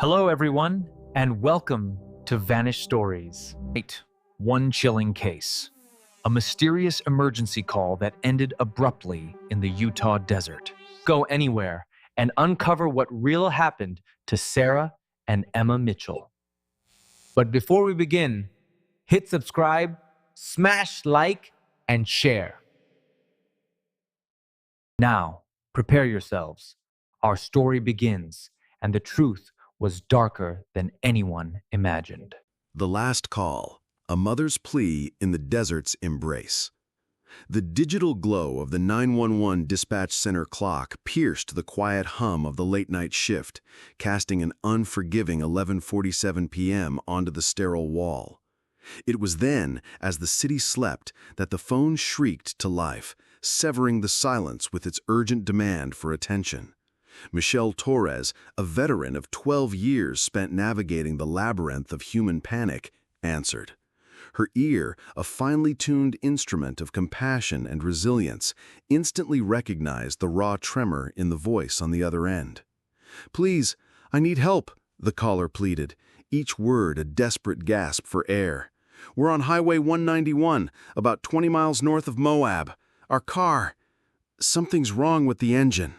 Hello, everyone, and welcome to Vanished Stories. One chilling case. A mysterious emergency call that ended abruptly in the Utah desert. Go anywhere and uncover what really happened to Sarah and Emma Mitchell. But before we begin, hit subscribe, smash like, and share. Now, prepare yourselves. Our story begins, and the truth was darker than anyone imagined. The Last Call, a mother's plea in the desert's embrace. The digital glow of the 911 dispatch center clock pierced the quiet hum of the late-night shift, casting an unforgiving 11:47 p.m. onto the sterile wall. It was then, as the city slept, that the phone shrieked to life, severing the silence with its urgent demand for attention. Michelle Torres, a veteran of 12 years spent navigating the labyrinth of human panic, answered. Her ear, a finely tuned instrument of compassion and resilience, instantly recognized the raw tremor in the voice on the other end. "Please, I need help," the caller pleaded, each word a desperate gasp for air. "We're on Highway 191, about 20 miles north of Moab. Our car... Something's wrong with the engine."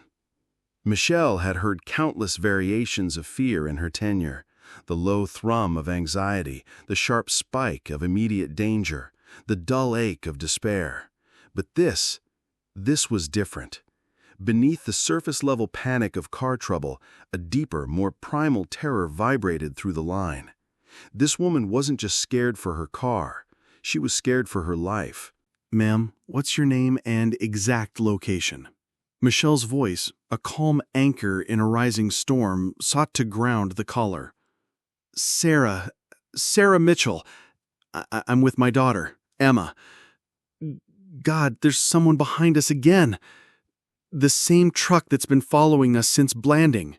Michelle had heard countless variations of fear in her tenure, the low thrum of anxiety, the sharp spike of immediate danger, the dull ache of despair. But this was different. Beneath the surface-level panic of car trouble, a deeper, more primal terror vibrated through the line. This woman wasn't just scared for her car, she was scared for her life. "Ma'am, what's your name and exact location?" Michelle's voice, a calm anchor in a rising storm, sought to ground the caller. Sarah Mitchell. I'm with my daughter, Emma. God, there's someone behind us again. The same truck that's been following us since Blanding."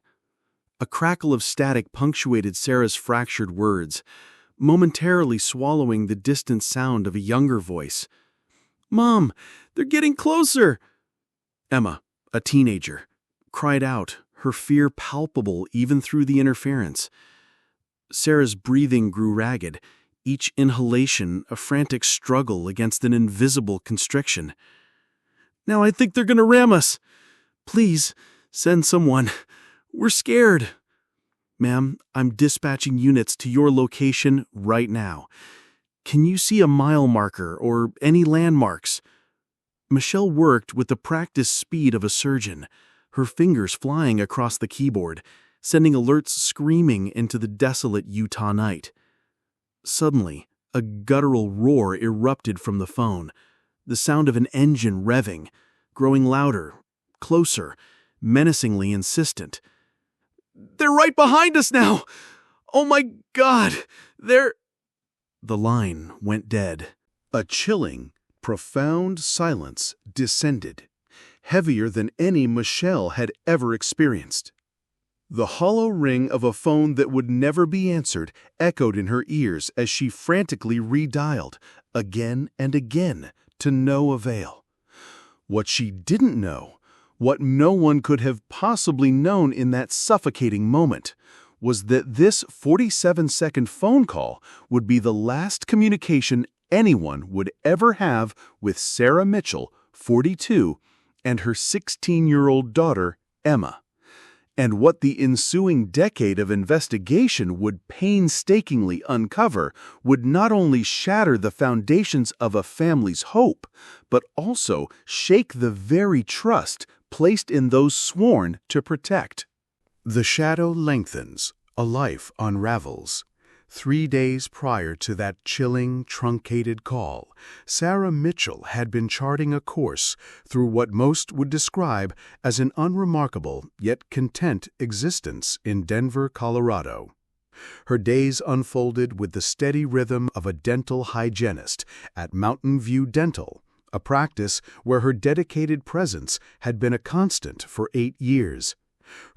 A crackle of static punctuated Sarah's fractured words, momentarily swallowing the distant sound of a younger voice. "Mom, they're getting closer!" Emma, a teenager, cried out, her fear palpable even through the interference. Sarah's breathing grew ragged, each inhalation a frantic struggle against an invisible constriction. "Now I think they're going to ram us. Please, send someone. We're scared." "Ma'am, I'm dispatching units to your location right now. Can you see a mile marker or any landmarks?" Michelle worked with the practiced speed of a surgeon, her fingers flying across the keyboard, sending alerts screaming into the desolate Utah night. Suddenly, a guttural roar erupted from the phone, the sound of an engine revving, growing louder, closer, menacingly insistent. "They're right behind us now! Oh my God! They're..." The line went dead. A chilling, profound silence descended, heavier than any Michelle had ever experienced. The hollow ring of a phone that would never be answered echoed in her ears as she frantically redialed, again and again, to no avail. What she didn't know, what no one could have possibly known in that suffocating moment, was that this 47-second phone call would be the last communication anyone would ever have with Sarah Mitchell, 42, and her 16-year-old daughter, Emma. And what the ensuing decade of investigation would painstakingly uncover would not only shatter the foundations of a family's hope, but also shake the very trust placed in those sworn to protect. The shadow lengthens, a life unravels. 3 days prior to that chilling, truncated call, Sarah Mitchell had been charting a course through what most would describe as an unremarkable yet content existence in Denver, Colorado. Her days unfolded with the steady rhythm of a dental hygienist at Mountain View Dental, a practice where her dedicated presence had been a constant for 8 years.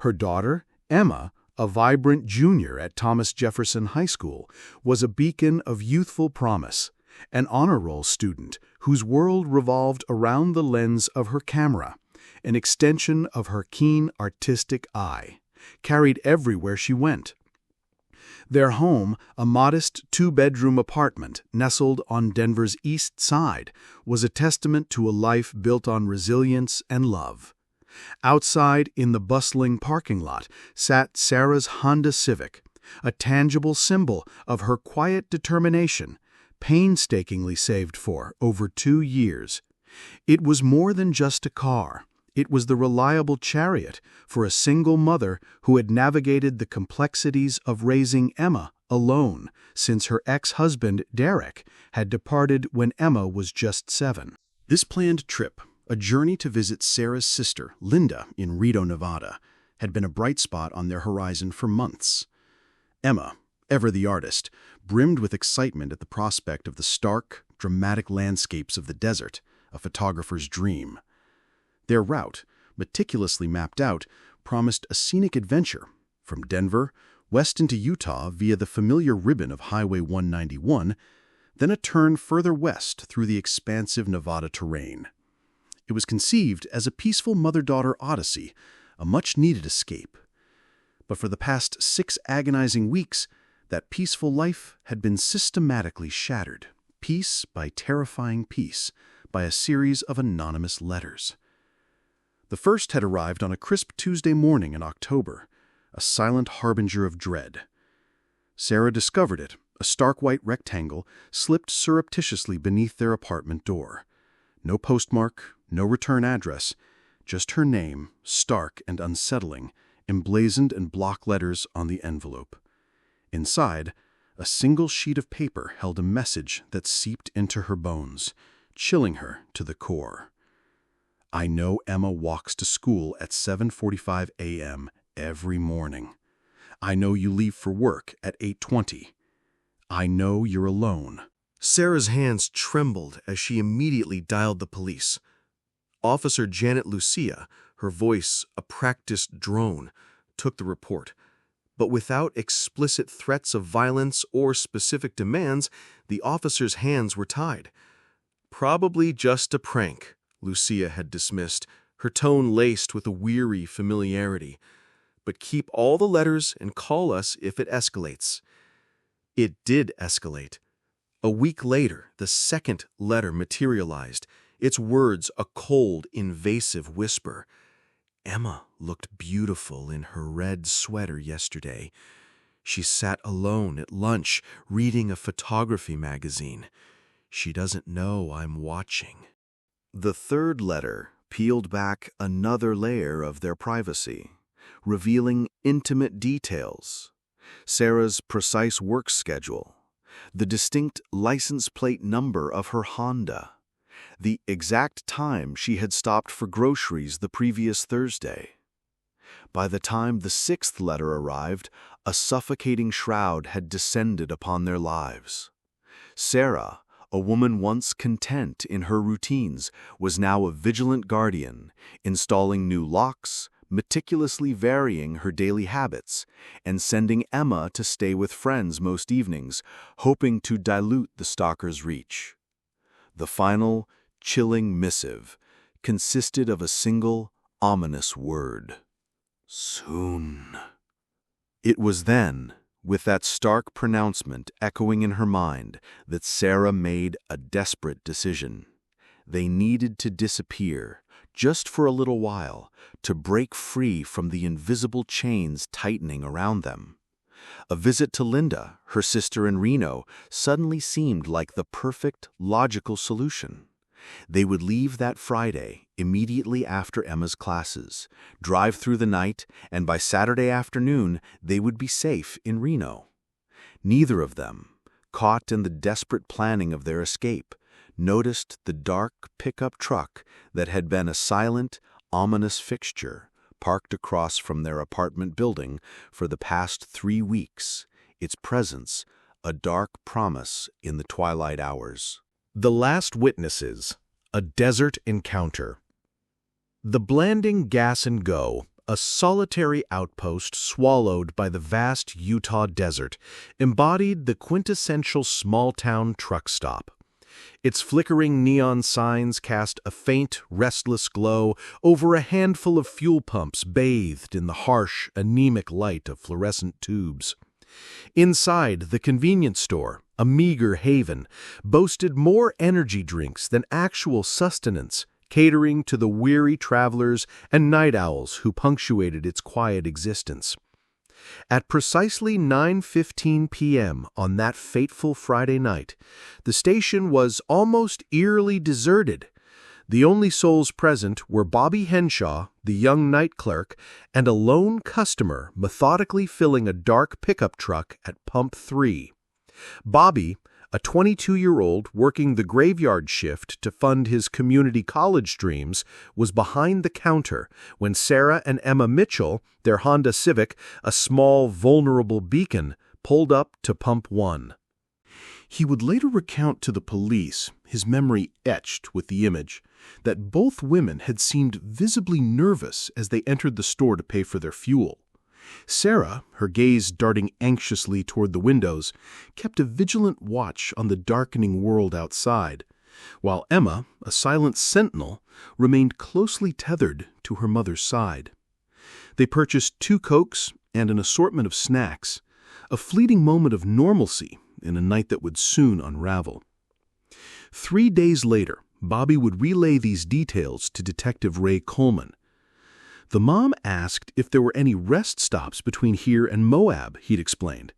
Her daughter, Emma, a vibrant junior at Thomas Jefferson High School, was a beacon of youthful promise, an honor roll student whose world revolved around the lens of her camera, an extension of her keen artistic eye, carried everywhere she went. Their home, a modest two-bedroom apartment nestled on Denver's east side, was a testament to a life built on resilience and love. Outside, in the bustling parking lot, sat Sarah's Honda Civic, a tangible symbol of her quiet determination, painstakingly saved for over 2 years. It was more than just a car. It was the reliable chariot for a single mother who had navigated the complexities of raising Emma alone since her ex-husband, Derek, had departed when Emma was just 7. This planned trip, a journey to visit Sarah's sister, Linda, in Reno, Nevada, had been a bright spot on their horizon for months. Emma, ever the artist, brimmed with excitement at the prospect of the stark, dramatic landscapes of the desert, a photographer's dream. Their route, meticulously mapped out, promised a scenic adventure from Denver, west into Utah via the familiar ribbon of Highway 191, then a turn further west through the expansive Nevada terrain. It was conceived as a peaceful mother-daughter odyssey, a much-needed escape. But for the past 6 agonizing weeks, that peaceful life had been systematically shattered, piece by terrifying piece, by a series of anonymous letters. The first had arrived on a crisp Tuesday morning in October, a silent harbinger of dread. Sarah discovered it, a stark white rectangle, slipped surreptitiously beneath their apartment door. No postmark, no return address, just her name, stark and unsettling, emblazoned in block letters on the envelope. Inside, a single sheet of paper held a message that seeped into her bones, chilling her to the core. I know Emma walks to school at 7:45 a.m. every morning. I know you leave for work at 8:20. I know you're alone. Sarah's hands trembled as she immediately dialed the police. Officer Janet Lucia, her voice a practiced drone, took the report. But without explicit threats of violence or specific demands, the officer's hands were tied. Probably just a prank, Lucia had dismissed, her tone laced with a weary familiarity. But keep all the letters and call us if it escalates. It did escalate. A week later, the second letter materialized, its words a cold, invasive whisper. Emma looked beautiful in her red sweater yesterday. She sat alone at lunch, reading a photography magazine. She doesn't know I'm watching. The third letter peeled back another layer of their privacy, revealing intimate details. Sarah's precise work schedule, the distinct license plate number of her Honda, the exact time she had stopped for groceries the previous Thursday. By the time the 6th letter arrived, a suffocating shroud had descended upon their lives. Sarah, a woman once content in her routines, was now a vigilant guardian, installing new locks, meticulously varying her daily habits, and sending Emma to stay with friends most evenings, hoping to dilute the stalker's reach. The final, chilling missive consisted of a single, ominous word. Soon. It was then, with that stark pronouncement echoing in her mind, that Sarah made a desperate decision. They needed to disappear, just for a little while, to break free from the invisible chains tightening around them. A visit to Linda, her sister in Reno, suddenly seemed like the perfect, logical solution. They would leave that Friday, immediately after Emma's classes, drive through the night, and by Saturday afternoon they would be safe in Reno. Neither of them, caught in the desperate planning of their escape, noticed the dark pickup truck that had been a silent, ominous fixture parked across from their apartment building for the past 3 weeks, its presence a dark promise in the twilight hours. The Last Witnesses, a desert encounter. The Blanding Gas and Go, a solitary outpost swallowed by the vast Utah desert, embodied the quintessential small-town truck stop. Its flickering neon signs cast a faint, restless glow over a handful of fuel pumps bathed in the harsh, anemic light of fluorescent tubes. Inside, the convenience store, a meager haven, boasted more energy drinks than actual sustenance, catering to the weary travelers and night owls who punctuated its quiet existence. At precisely 9:15 p.m. on that fateful Friday night, the station was almost eerily deserted. The only souls present were Bobby Henshaw, the young night clerk, and a lone customer methodically filling a dark pickup truck at Pump 3. Bobby, a 22-year-old working the graveyard shift to fund his community college dreams, was behind the counter when Sarah and Emma Mitchell, their Honda Civic, a small, vulnerable beacon, pulled up to Pump 1. He would later recount to the police, his memory etched with the image, that both women had seemed visibly nervous as they entered the store to pay for their fuel. Sarah, her gaze darting anxiously toward the windows, kept a vigilant watch on the darkening world outside, while Emma, a silent sentinel, remained closely tethered to her mother's side. They purchased 2 Cokes and an assortment of snacks, a fleeting moment of normalcy in a night that would soon unravel. 3 days later, Bobby would relay these details to Detective Ray Coleman. The mom asked if there were any rest stops between here and Moab, he'd explained.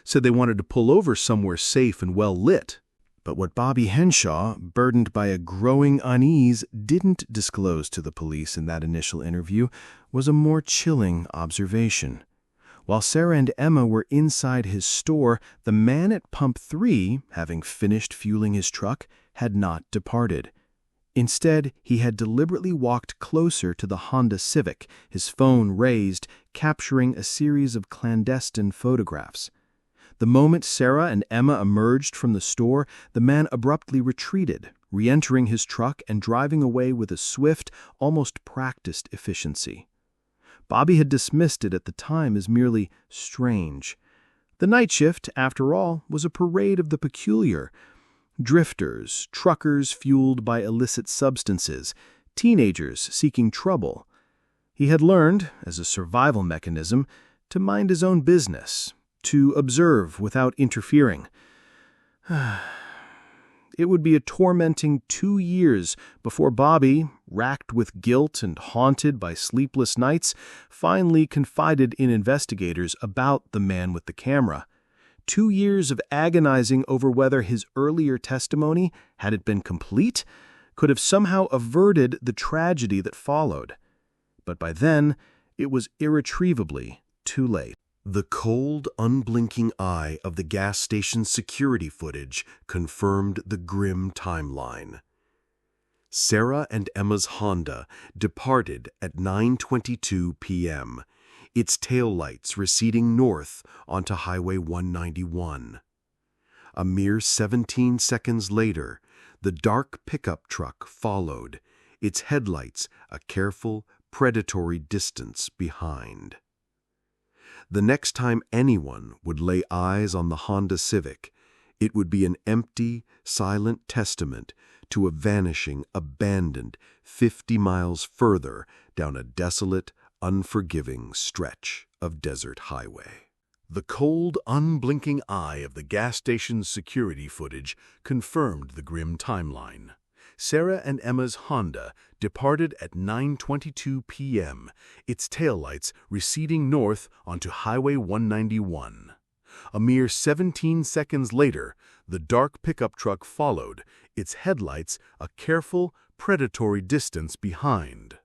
Said they wanted to pull over somewhere safe and well lit. But what Bobby Henshaw, burdened by a growing unease, didn't disclose to the police in that initial interview was a more chilling observation. While Sarah and Emma were inside his store, the man at Pump 3, having finished fueling his truck, had not departed. Instead, he had deliberately walked closer to the Honda Civic, his phone raised, capturing a series of clandestine photographs. The moment Sarah and Emma emerged from the store, the man abruptly retreated, re-entering his truck and driving away with a swift, almost practiced efficiency. Bobby had dismissed it at the time as merely strange. The night shift, after all, was a parade of the peculiar. Drifters, truckers fueled by illicit substances, teenagers seeking trouble. He had learned, as a survival mechanism, to mind his own business, to observe without interfering. It would be a tormenting 2 years before Bobby, racked with guilt and haunted by sleepless nights, finally confided in investigators about the man with the camera. 2 years of agonizing over whether his earlier testimony, had it been complete, could have somehow averted the tragedy that followed. But by then, it was irretrievably too late. The cold, unblinking eye of the gas station security footage confirmed the grim timeline. Sarah and Emma's Honda departed at 9:22 p.m., its taillights receding north onto Highway 191. A mere 17 seconds later, the dark pickup truck followed, its headlights a careful, predatory distance behind. The next time anyone would lay eyes on the Honda Civic, it would be an empty, silent testament to a vanishing, abandoned 50 miles further down a desolate, unforgiving stretch of desert highway. The cold, unblinking eye of the gas station's security footage confirmed the grim timeline. Sarah and Emma's Honda departed at 9:22 p.m., its taillights receding north onto Highway 191. A mere 17 seconds later, the dark pickup truck followed, its headlights a careful, predatory distance behind.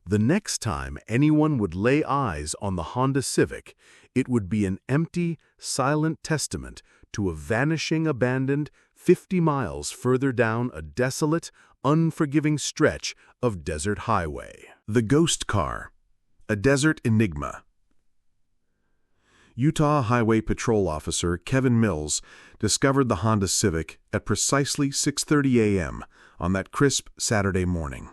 The next time anyone would lay eyes on the Honda Civic, it would be an empty, silent testament to a vanishing, abandoned 50 miles further down a desolate, unforgiving stretch of desert highway. The ghost car, a desert enigma. Utah Highway Patrol Officer Kevin Mills discovered the Honda Civic at precisely 6:30 a.m. on that crisp Saturday morning.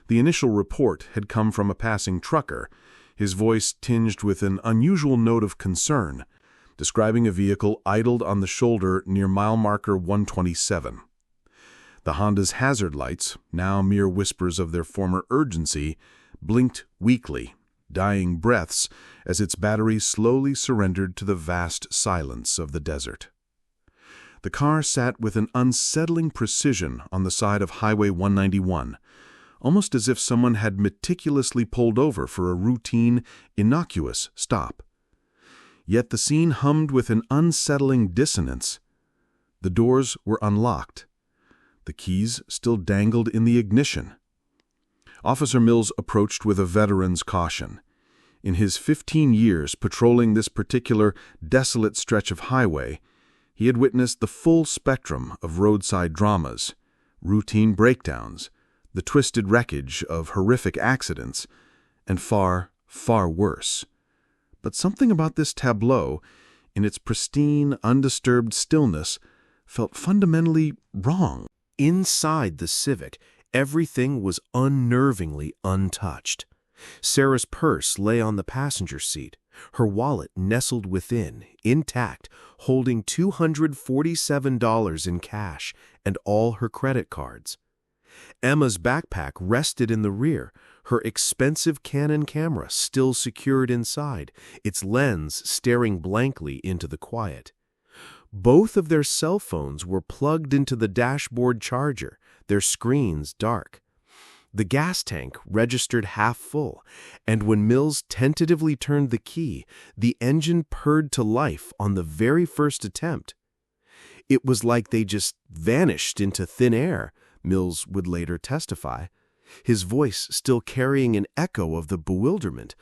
The initial report had come from a passing trucker, his voice tinged with an unusual note of concern, describing a vehicle idled on the shoulder near mile marker 127. The Honda's hazard lights, now mere whispers of their former urgency, blinked weakly, dying breaths as its battery slowly surrendered to the vast silence of the desert. The car sat with an unsettling precision on the side of Highway 191, almost as if someone had meticulously pulled over for a routine, innocuous stop. Yet the scene hummed with an unsettling dissonance. The doors were unlocked. The keys still dangled in the ignition. Officer Mills approached with a veteran's caution. In his 15 years patrolling this particular desolate stretch of highway, he had witnessed the full spectrum of roadside dramas, routine breakdowns, the twisted wreckage of horrific accidents, and far, far worse. But something about this tableau, in its pristine, undisturbed stillness, felt fundamentally wrong. Inside the Civic, everything was unnervingly untouched. Sarah's purse lay on the passenger seat, her wallet nestled within, intact, holding $247 in cash and all her credit cards. Emma's backpack rested in the rear, her expensive Canon camera still secured inside, its lens staring blankly into the quiet. Both of their cell phones were plugged into the dashboard charger, their screens dark. The gas tank registered half full, and when Mills tentatively turned the key, the engine purred to life on the very first attempt. It was like they just vanished into thin air, Mills would later testify, his voice still carrying an echo of the bewilderment.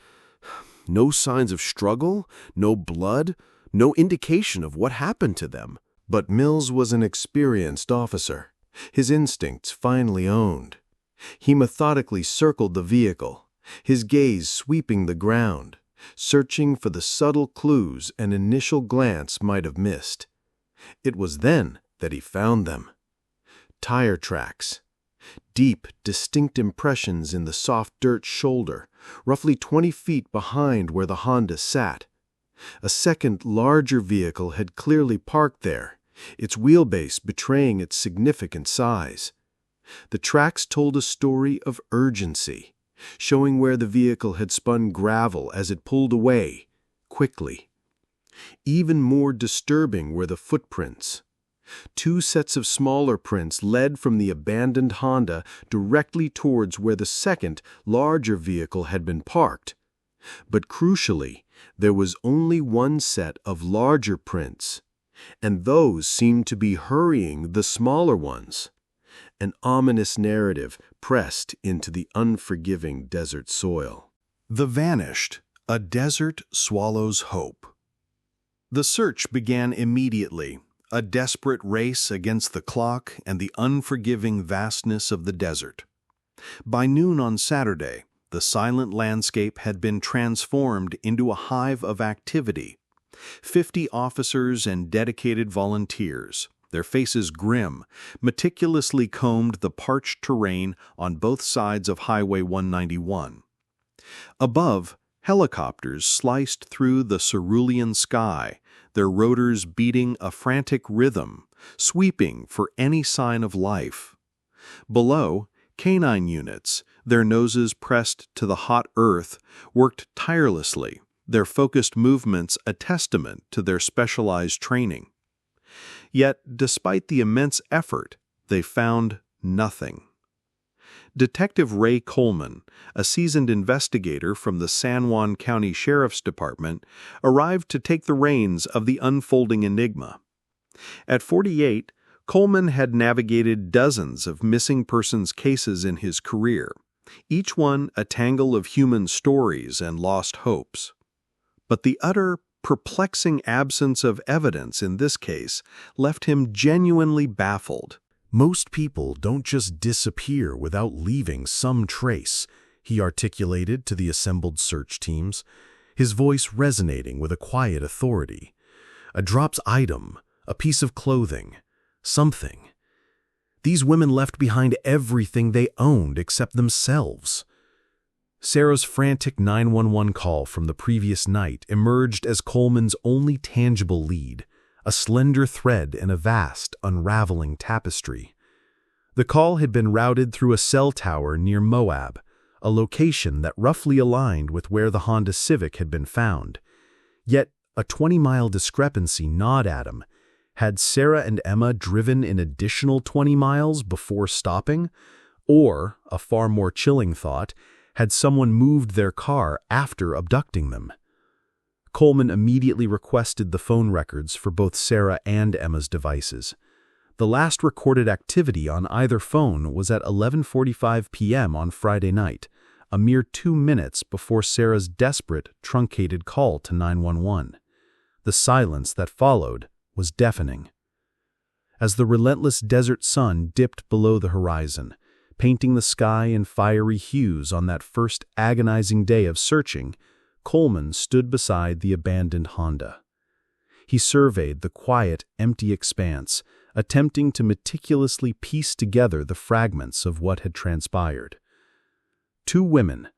No signs of struggle, no blood, no indication of what happened to them. But Mills was an experienced officer, his instincts finely owned. He methodically circled the vehicle, his gaze sweeping the ground, searching for the subtle clues an initial glance might have missed. It was then that he found them. Tire tracks. Deep, distinct impressions in the soft dirt shoulder, roughly 20 feet behind where the Honda sat. A second, larger vehicle had clearly parked there, its wheelbase betraying its significant size. The tracks told a story of urgency, showing where the vehicle had spun gravel as it pulled away, quickly. Even more disturbing were the footprints. 2 sets of smaller prints led from the abandoned Honda directly towards where the second, larger vehicle had been parked. But crucially, there was only 1 set of larger prints, and those seemed to be hurrying the smaller ones. An ominous narrative pressed into the unforgiving desert soil. The Vanished, a desert swallows hope. The search began immediately, a desperate race against the clock and the unforgiving vastness of the desert. By noon on Saturday, the silent landscape had been transformed into a hive of activity. 50 officers and dedicated volunteers, their faces grim, meticulously combed the parched terrain on both sides of Highway 191. Above, helicopters sliced through the cerulean sky, their rotors beating a frantic rhythm, sweeping for any sign of life. Below, canine units, their noses pressed to the hot earth, worked tirelessly, their focused movements a testament to their specialized training. Yet, despite the immense effort, they found nothing. Detective Ray Coleman, a seasoned investigator from the San Juan County Sheriff's Department, arrived to take the reins of the unfolding enigma. At 48, Coleman had navigated dozens of missing persons cases in his career, each one a tangle of human stories and lost hopes. But the utter, perplexing absence of evidence in this case left him genuinely baffled. Most people don't just disappear without leaving some trace, he articulated to the assembled search teams, his voice resonating with a quiet authority. A dropped item, a piece of clothing, something. These women left behind everything they owned except themselves. Sarah's frantic 911 call from the previous night emerged as Coleman's only tangible lead, a slender thread in a vast, unraveling tapestry. The call had been routed through a cell tower near Moab, a location that roughly aligned with where the Honda Civic had been found. Yet, a 20-mile discrepancy gnawed at him. Had Sarah and Emma driven an additional 20 miles before stopping? Or, a far more chilling thought, had someone moved their car after abducting them? Coleman immediately requested the phone records for both Sarah and Emma's devices. The last recorded activity on either phone was at 11:45 p.m. on Friday night, a mere 2 minutes before Sarah's desperate, truncated call to 911. The silence that followed was deafening. As the relentless desert sun dipped below the horizon, painting the sky in fiery hues on that first agonizing day of searching, Coleman stood beside the abandoned Honda. He surveyed the quiet, empty expanse, attempting to meticulously piece together the fragments of what had transpired. 2 women,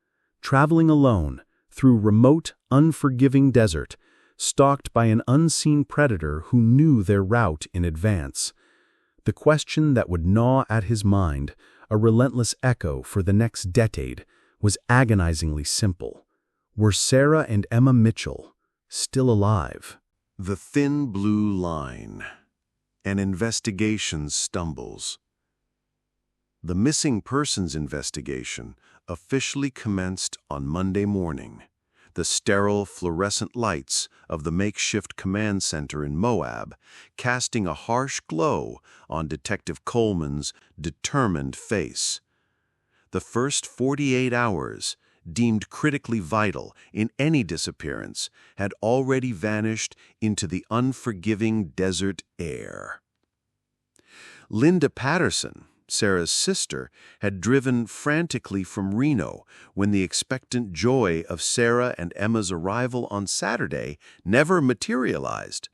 traveling alone through remote, unforgiving desert, stalked by an unseen predator who knew their route in advance. The question that would gnaw at his mind, a relentless echo for the next decade, was agonizingly simple. Were Sarah and Emma Mitchell still alive? The thin blue line. An investigation stumbles. The missing persons investigation officially commenced on Monday morning. The sterile fluorescent lights of the makeshift command center in Moab casting a harsh glow on Detective Coleman's determined face. The first 48 hours, deemed critically vital in any disappearance, had already vanished into the unforgiving desert air. Linda Patterson, Sarah's sister, had driven frantically from Reno when the expectant joy of Sarah and Emma's arrival on Saturday never materialized.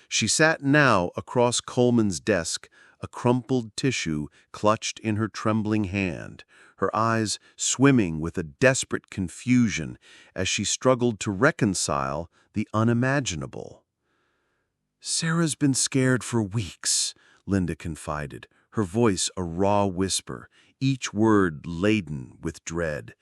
She sat now across Coleman's desk, a crumpled tissue clutched in her trembling hand, her eyes swimming with a desperate confusion as she struggled to reconcile the unimaginable. "Sarah's been scared for weeks," Linda confided, her voice a raw whisper, each word laden with dread.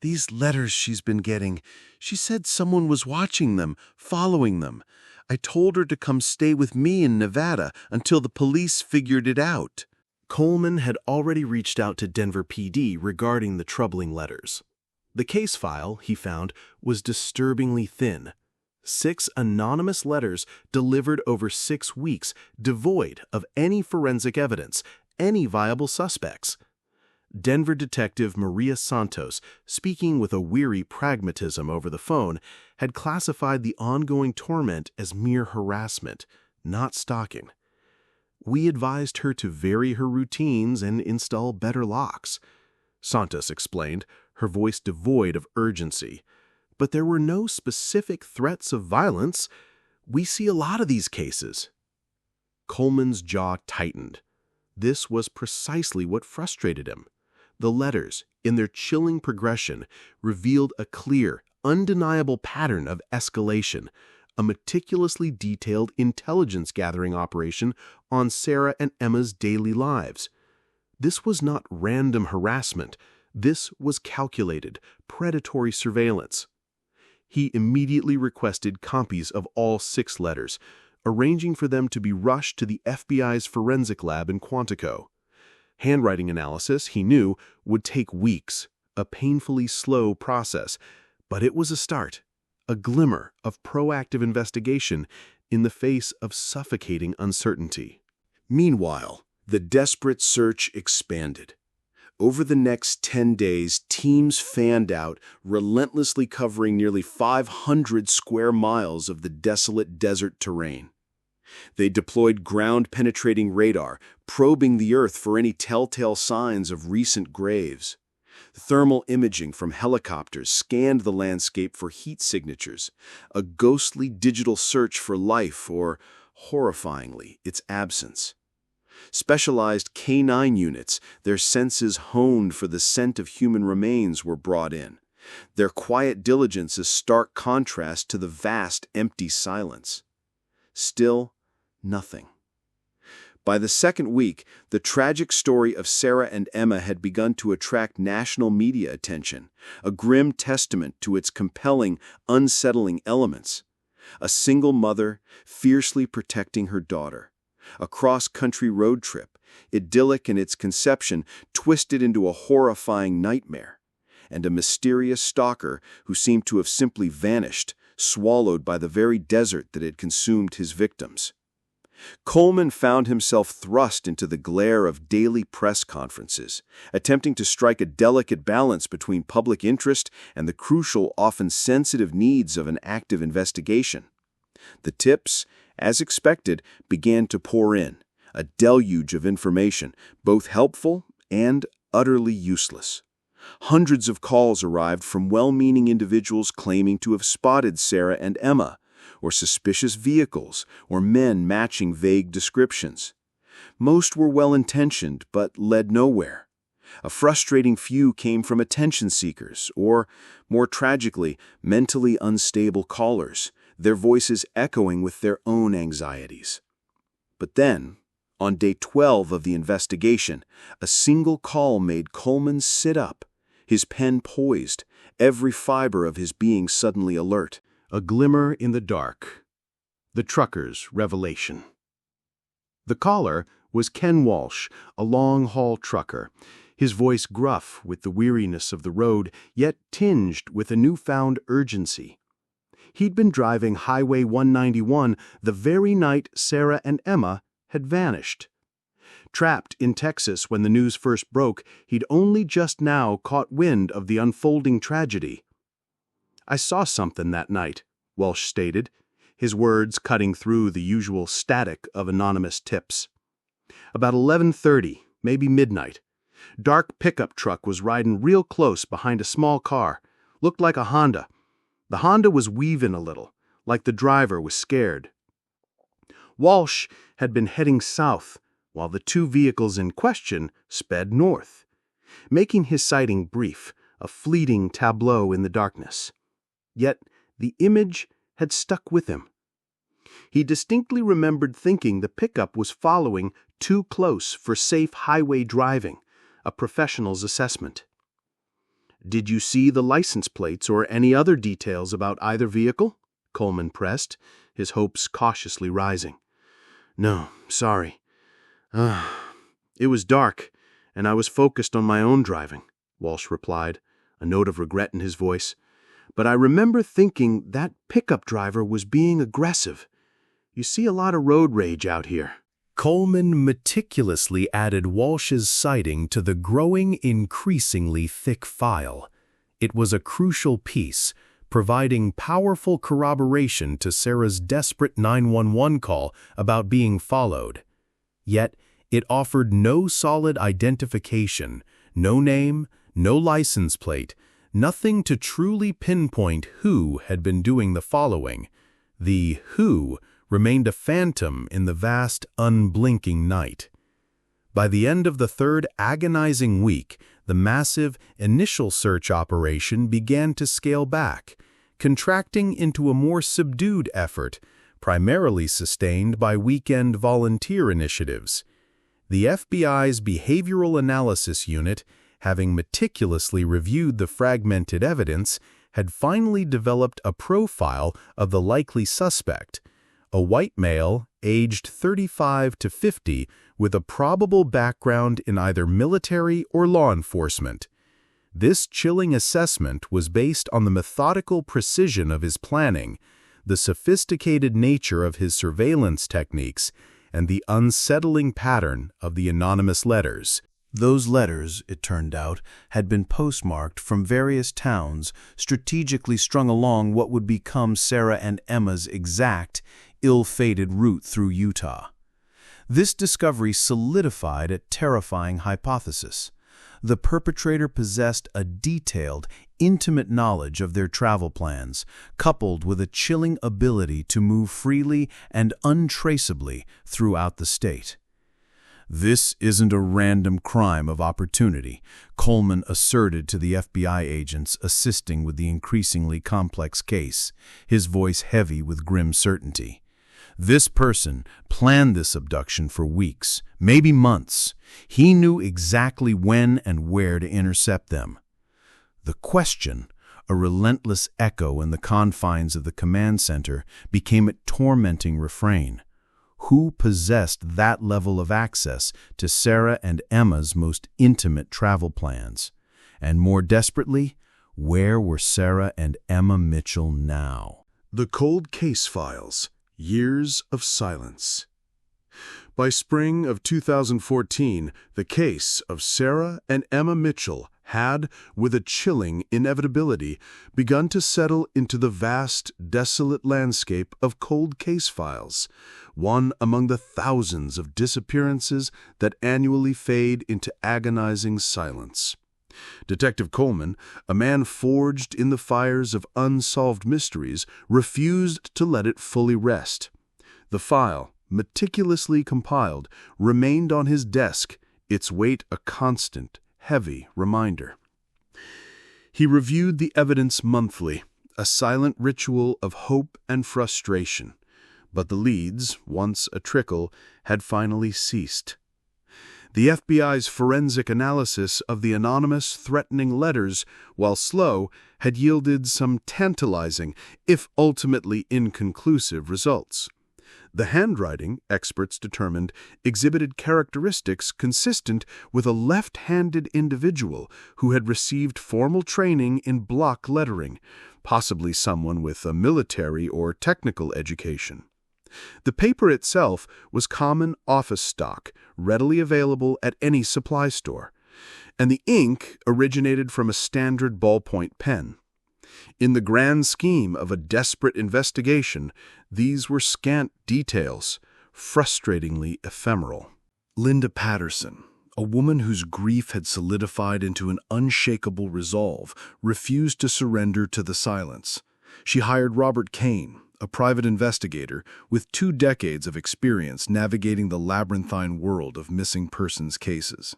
"These letters she's been getting, she said someone was watching them, following them. I told her to come stay with me in Nevada until the police figured it out." Coleman had already reached out to Denver PD regarding the troubling letters. The case file, he found, was disturbingly thin. 6 anonymous letters delivered over 6 weeks, devoid of any forensic evidence, any viable suspects. Denver detective Maria Santos, speaking with a weary pragmatism over the phone, had classified the ongoing torment as mere harassment, not stalking. "We advised her to vary her routines and install better locks," Santos explained, her voice devoid of urgency. "But there were no specific threats of violence. We see a lot of these cases." Coleman's jaw tightened. This was precisely what frustrated him. The letters, in their chilling progression, revealed a clear, undeniable pattern of escalation, a meticulously detailed intelligence-gathering operation on Sarah and Emma's daily lives. This was not random harassment. This was calculated, predatory surveillance. He immediately requested copies of all 6 letters, arranging for them to be rushed to the FBI's forensic lab in Quantico. Handwriting analysis, he knew, would take weeks, a painfully slow process, but it was a start, a glimmer of proactive investigation in the face of suffocating uncertainty. Meanwhile, the desperate search expanded. Over the next 10 days, teams fanned out, relentlessly covering nearly 500 square miles of the desolate desert terrain. They deployed ground-penetrating radar, probing the earth for any telltale signs of recent graves. Thermal imaging from helicopters scanned the landscape for heat signatures, a ghostly digital search for life or, horrifyingly, its absence. Specialized K9 units, their senses honed for the scent of human remains, were brought in, their quiet diligence a stark contrast to the vast, empty silence. Still, nothing. By the second week, the tragic story of Sarah and Emma had begun to attract national media attention, a grim testament to its compelling, unsettling elements. A single mother, fiercely protecting her daughter. A cross-country road trip, idyllic in its conception, twisted into a horrifying nightmare. And a mysterious stalker who seemed to have simply vanished, swallowed by the very desert that had consumed his victims. Coleman found himself thrust into the glare of daily press conferences, attempting to strike a delicate balance between public interest and the crucial, often sensitive needs of an active investigation. The tips, as expected, began to pour in, a deluge of information, both helpful and utterly useless. Hundreds of calls arrived from well-meaning individuals claiming to have spotted Sarah and Emma, or suspicious vehicles, or men matching vague descriptions. Most were well-intentioned, but led nowhere. A frustrating few came from attention seekers, or, more tragically, mentally unstable callers, their voices echoing with their own anxieties. But then, on day 12 of the investigation, a single call made Coleman sit up, his pen poised, every fiber of his being suddenly alert. A glimmer in the dark. The trucker's revelation. The caller was Ken Walsh, a long-haul trucker, his voice gruff with the weariness of the road, yet tinged with a newfound urgency. He'd been driving Highway 191 the very night Sarah and Emma had vanished. Trapped in Texas when the news first broke, he'd only just now caught wind of the unfolding tragedy. "I saw something that night," Walsh stated, his words cutting through the usual static of anonymous tips. "About 11:30, maybe midnight. Dark pickup truck was riding real close behind a small car. Looked like a Honda. The Honda was weaving a little, like the driver was scared." Walsh had been heading south, while the two vehicles in question sped north, making his sighting brief, a fleeting tableau in the darkness. Yet the image had stuck with him. He distinctly remembered thinking the pickup was following too close for safe highway driving, a professional's assessment. "Did you see the license plates or any other details about either vehicle?" Coleman pressed, his hopes cautiously rising. "No, sorry. It was dark, and I was focused on my own driving," Walsh replied, a note of regret in his voice. "But I remember thinking that pickup driver was being aggressive. You see a lot of road rage out here." Coleman meticulously added Walsh's sighting to the growing, increasingly thick file. It was a crucial piece, providing powerful corroboration to Sarah's desperate 911 call about being followed. Yet, it offered no solid identification, no name, no license plate, nothing to truly pinpoint who had been doing the following. The who remained a phantom in the vast, unblinking night. By the end of the third agonizing week, the massive initial search operation began to scale back, contracting into a more subdued effort, primarily sustained by weekend volunteer initiatives. The FBI's Behavioral Analysis Unit, having meticulously reviewed the fragmented evidence, had finally developed a profile of the likely suspect, a white male aged 35 to 50 with a probable background in either military or law enforcement. This chilling assessment was based on the methodical precision of his planning, the sophisticated nature of his surveillance techniques, and the unsettling pattern of the anonymous letters. Those letters, it turned out, had been postmarked from various towns, strategically strung along what would become Sarah and Emma's exact, ill-fated route through Utah. This discovery solidified a terrifying hypothesis. The perpetrator possessed a detailed, intimate knowledge of their travel plans, coupled with a chilling ability to move freely and untraceably throughout the state. "This isn't a random crime of opportunity," Coleman asserted to the FBI agents assisting with the increasingly complex case, his voice heavy with grim certainty. This person planned this abduction for weeks, maybe months. He knew exactly when and where to intercept them. The question, a relentless echo in the confines of the command center, became a tormenting refrain. Who possessed that level of access to Sarah and Emma's most intimate travel plans? And more desperately, where were Sarah and Emma Mitchell now? The Cold Case Files, Years of Silence. By spring of 2014, the case of Sarah and Emma Mitchell had, with a chilling inevitability, begun to settle into the vast, desolate landscape of cold case files, one among the thousands of disappearances that annually fade into agonizing silence. Detective Coleman, a man forged in the fires of unsolved mysteries, refused to let it fully rest. The file, meticulously compiled, remained on his desk, its weight a constant, heavy reminder. He reviewed the evidence monthly, a silent ritual of hope and frustration. But the leads, once a trickle, had finally ceased. The FBI's forensic analysis of the anonymous, threatening letters, while slow, had yielded some tantalizing, if ultimately inconclusive, results. The handwriting, experts determined, exhibited characteristics consistent with a left-handed individual who had received formal training in block lettering, possibly someone with a military or technical education. The paper itself was common office stock, readily available at any supply store, and the ink originated from a standard ballpoint pen. In the grand scheme of a desperate investigation, these were scant details, frustratingly ephemeral. Linda Patterson, a woman whose grief had solidified into an unshakable resolve, refused to surrender to the silence. She hired Robert Kane, a private investigator with 2 decades of experience navigating the labyrinthine world of missing persons cases.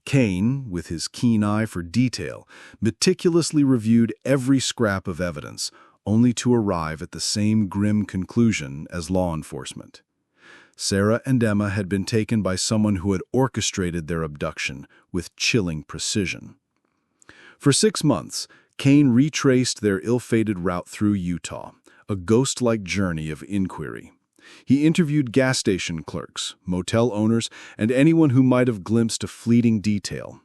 Kane, with his keen eye for detail, meticulously reviewed every scrap of evidence, only to arrive at the same grim conclusion as law enforcement. Sarah and Emma had been taken by someone who had orchestrated their abduction with chilling precision. For 6 months, Kane retraced their ill-fated route through Utah, a ghost-like journey of inquiry. He interviewed gas station clerks, motel owners, and anyone who might have glimpsed a fleeting detail.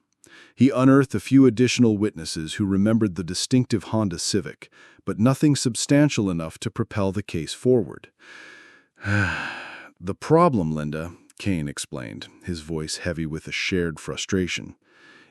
He unearthed a few additional witnesses who remembered the distinctive Honda Civic, but nothing substantial enough to propel the case forward. "The problem, Linda," Kane explained, his voice heavy with a shared frustration,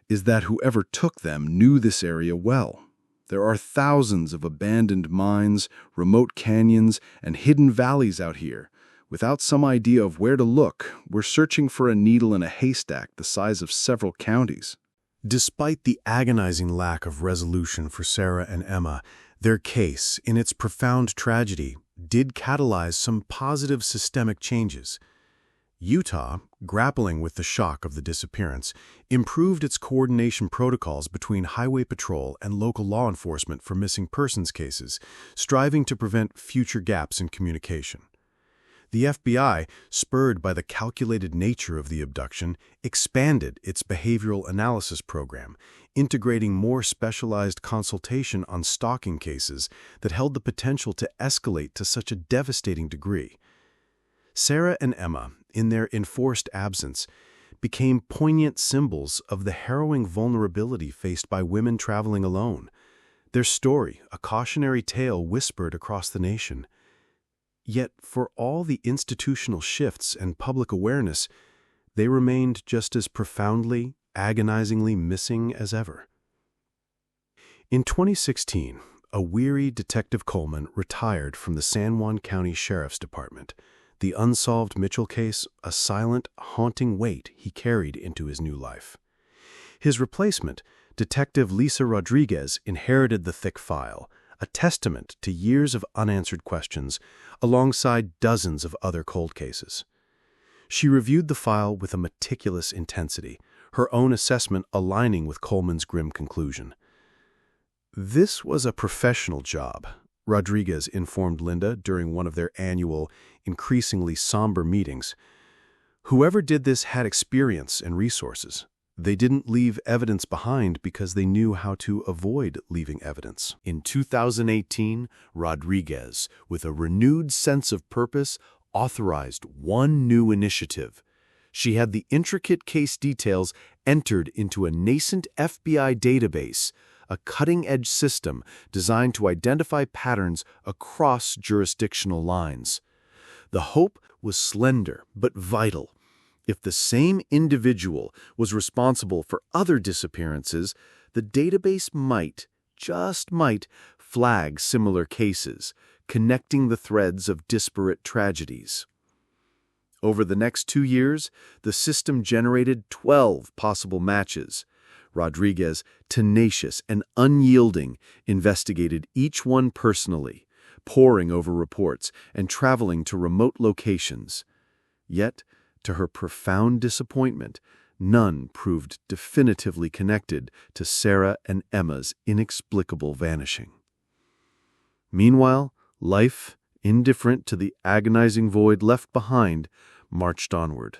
"is that whoever took them knew this area well. There are thousands of abandoned mines, remote canyons, and hidden valleys out here. Without some idea of where to look, we're searching for a needle in a haystack the size of several counties." Despite the agonizing lack of resolution for Sarah and Emma, their case, in its profound tragedy, did catalyze some positive systemic changes. Utah, grappling with the shock of the disappearance, improved its coordination protocols between Highway Patrol and local law enforcement for missing persons cases, striving to prevent future gaps in communication. The FBI, spurred by the calculated nature of the abduction, expanded its behavioral analysis program, integrating more specialized consultation on stalking cases that held the potential to escalate to such a devastating degree. Sarah and Emma, in their enforced absence, became poignant symbols of the harrowing vulnerability faced by women traveling alone. Their story, a cautionary tale whispered across the nation. Yet, for all the institutional shifts and public awareness, they remained just as profoundly, agonizingly missing as ever. In 2016, a weary Detective Coleman retired from the San Juan County Sheriff's Department, the unsolved Mitchell case a silent, haunting weight he carried into his new life. His replacement, Detective Lisa Rodriguez, inherited the thick file, a testament to years of unanswered questions, alongside dozens of other cold cases. She reviewed the file with a meticulous intensity, her own assessment aligning with Coleman's grim conclusion. This was a professional job, Rodriguez informed Linda during one of their annual, increasingly somber meetings. Whoever did this had experience and resources. They didn't leave evidence behind because they knew how to avoid leaving evidence. In 2018, Rodriguez, with a renewed sense of purpose, authorized one new initiative. She had the intricate case details entered into a nascent FBI database, a cutting-edge system designed to identify patterns across jurisdictional lines. The hope was slender but vital. If the same individual was responsible for other disappearances, the database might, just might, flag similar cases, connecting the threads of disparate tragedies. Over the next 2 years, the system generated 12 possible matches. Rodriguez, tenacious and unyielding, investigated each one personally, poring over reports and traveling to remote locations. Yet, to her profound disappointment, none proved definitively connected to Sarah and Emma's inexplicable vanishing. Meanwhile, life, indifferent to the agonizing void left behind, marched onward.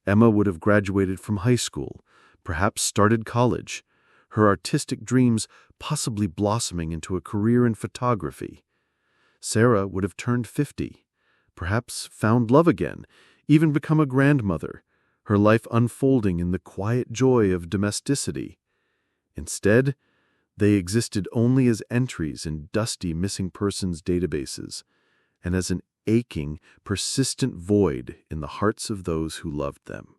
Emma would have graduated from high school, perhaps started college, her artistic dreams possibly blossoming into a career in photography. Sarah would have turned 50, perhaps found love again, even become a grandmother, her life unfolding in the quiet joy of domesticity. Instead, they existed only as entries in dusty missing persons databases, and as an aching, persistent void in the hearts of those who loved them.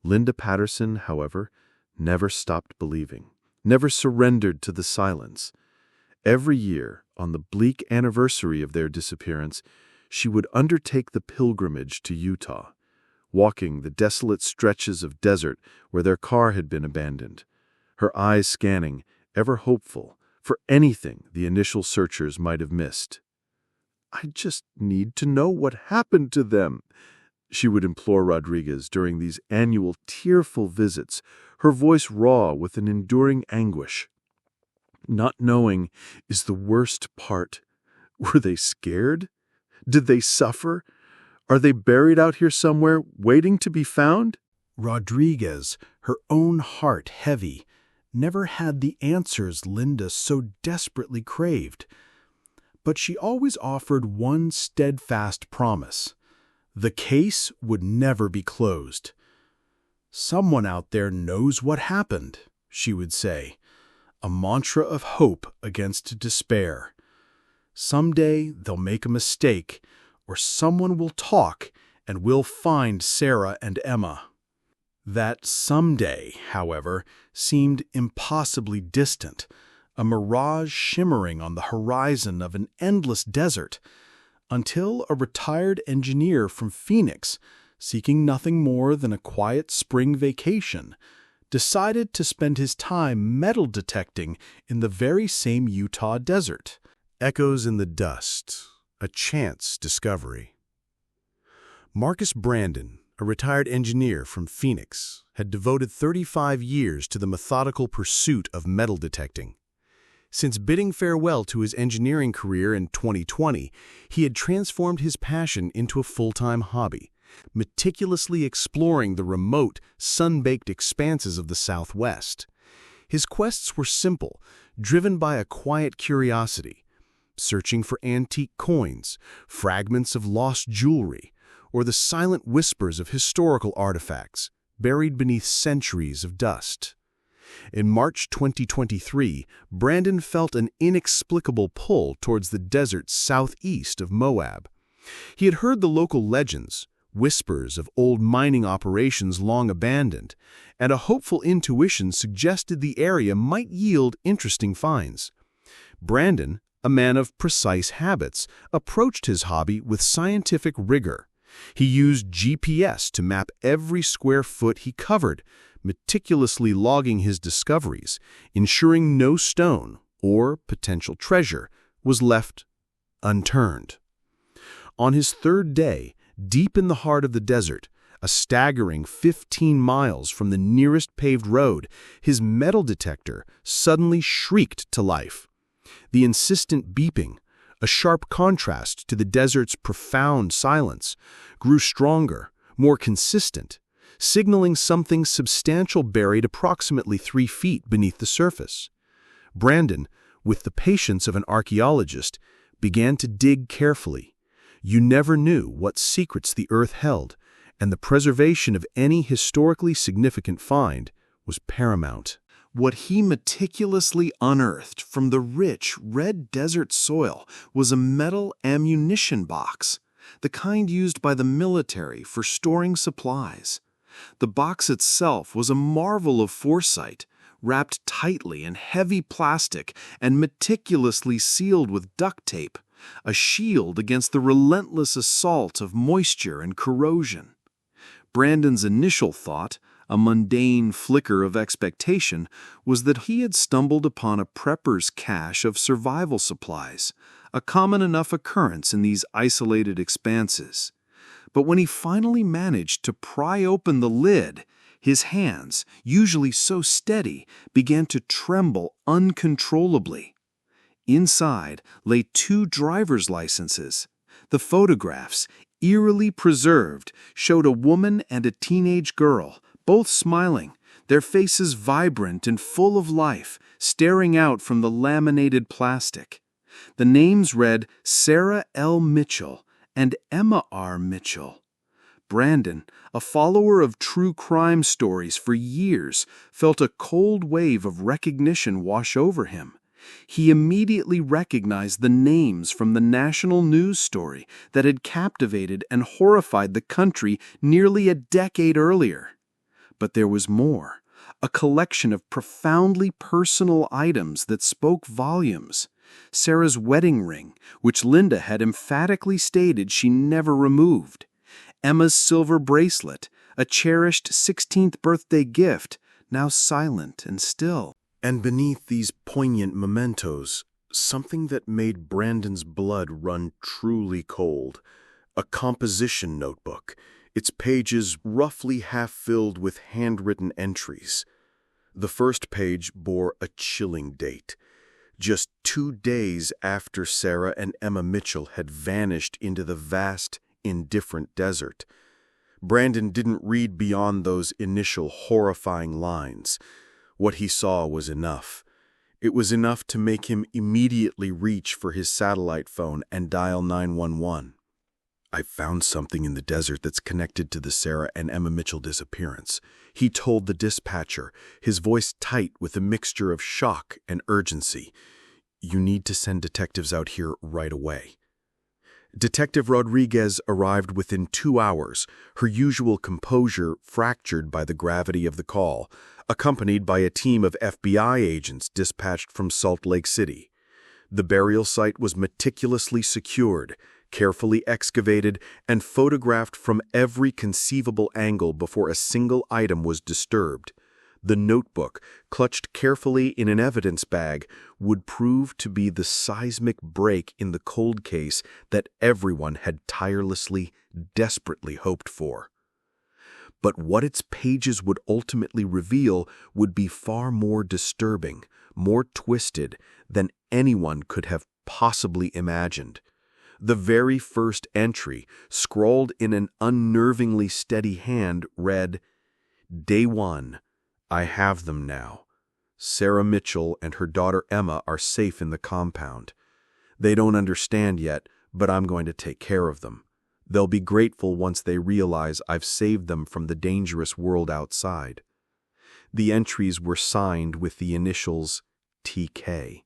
Linda Patterson, however, never stopped believing, never surrendered to the silence. Every year, on the bleak anniversary of their disappearance, she would undertake the pilgrimage to Utah, walking the desolate stretches of desert where their car had been abandoned, her eyes scanning, ever hopeful, for anything the initial searchers might have missed. "I just need to know what happened to them," she would implore Rodriguez during these annual tearful visits, her voice raw with an enduring anguish. "Not knowing is the worst part. Were they scared? Did they suffer? Are they buried out here somewhere, waiting to be found?" Rodriguez, her own heart heavy, never had the answers Linda so desperately craved. But she always offered one steadfast promise. The case would never be closed. "Someone out there knows what happened," she would say, a mantra of hope against despair. "Someday they'll make a mistake, or someone will talk, and we'll find Sarah and Emma." That someday, however, seemed impossibly distant, a mirage shimmering on the horizon of an endless desert, until a retired engineer from Phoenix, seeking nothing more than a quiet spring vacation, decided to spend his time metal detecting in the very same Utah desert. Echoes in the dust, a chance discovery. Marcus Brandon, a retired engineer from Phoenix, had devoted 35 years to the methodical pursuit of metal detecting. Since bidding farewell to his engineering career in 2020, he had transformed his passion into a full-time hobby, meticulously exploring the remote, sun-baked expanses of the Southwest. His quests were simple, driven by a quiet curiosity, searching for antique coins, fragments of lost jewelry, or the silent whispers of historical artifacts buried beneath centuries of dust. In March 2023, Brandon felt an inexplicable pull towards the desert southeast of Moab. He had heard the local legends, whispers of old mining operations long abandoned, and a hopeful intuition suggested the area might yield interesting finds. Brandon, a man of precise habits, approached his hobby with scientific rigor. He used GPS to map every square foot he covered, meticulously logging his discoveries, ensuring no stone or potential treasure was left unturned. On his third day, deep in the heart of the desert, a staggering 15 miles from the nearest paved road, his metal detector suddenly shrieked to life. The insistent beeping, a sharp contrast to the desert's profound silence, grew stronger, more consistent, signaling something substantial buried approximately 3 feet beneath the surface. Brandon, with the patience of an archaeologist, began to dig carefully. You never knew what secrets the earth held, and the preservation of any historically significant find was paramount. What he meticulously unearthed from the rich, red desert soil was a metal ammunition box, the kind used by the military for storing supplies. The box itself was a marvel of foresight, wrapped tightly in heavy plastic and meticulously sealed with duct tape, a shield against the relentless assault of moisture and corrosion. Brandon's initial thought, a mundane flicker of expectation, was that he had stumbled upon a prepper's cache of survival supplies, a common enough occurrence in these isolated expanses. But when he finally managed to pry open the lid, his hands, usually so steady, began to tremble uncontrollably. Inside lay 2 driver's licenses. The photographs, eerily preserved, showed a woman and a teenage girl, both smiling, their faces vibrant and full of life, staring out from the laminated plastic. The names read Sarah L. Mitchell and Emma R. Mitchell. Brandon, a follower of true crime stories for years, felt a cold wave of recognition wash over him. He immediately recognized the names from the national news story that had captivated and horrified the country nearly a decade earlier. But there was more, a collection of profoundly personal items that spoke volumes. Sarah's wedding ring, which Linda had emphatically stated she never removed. Emma's silver bracelet, a cherished 16th birthday gift, now silent and still. And beneath these poignant mementos, something that made Brandon's blood run truly cold. A composition notebook, its pages roughly half filled with handwritten entries. The first page bore a chilling date. Just 2 days after Sarah and Emma Mitchell had vanished into the vast, indifferent desert. Brandon didn't read beyond those initial horrifying lines. What he saw was enough. It was enough to make him immediately reach for his satellite phone and dial 911. "I found something in the desert that's connected to the Sarah and Emma Mitchell disappearance," he told the dispatcher, his voice tight with a mixture of shock and urgency. "You need to send detectives out here right away." Detective Rodriguez arrived within 2 hours, her usual composure fractured by the gravity of the call, accompanied by a team of FBI agents dispatched from Salt Lake City. The burial site was meticulously secured, carefully excavated, and photographed from every conceivable angle before a single item was disturbed. The notebook, clutched carefully in an evidence bag, would prove to be the seismic break in the cold case that everyone had tirelessly, desperately hoped for. But what its pages would ultimately reveal would be far more disturbing, more twisted than anyone could have possibly imagined. The very first entry, scrawled in an unnervingly steady hand, read, "Day 1. I have them now. Sarah Mitchell and her daughter Emma are safe in the compound. They don't understand yet, but I'm going to take care of them. They'll be grateful once they realize I've saved them from the dangerous world outside." The entries were signed with the initials TK.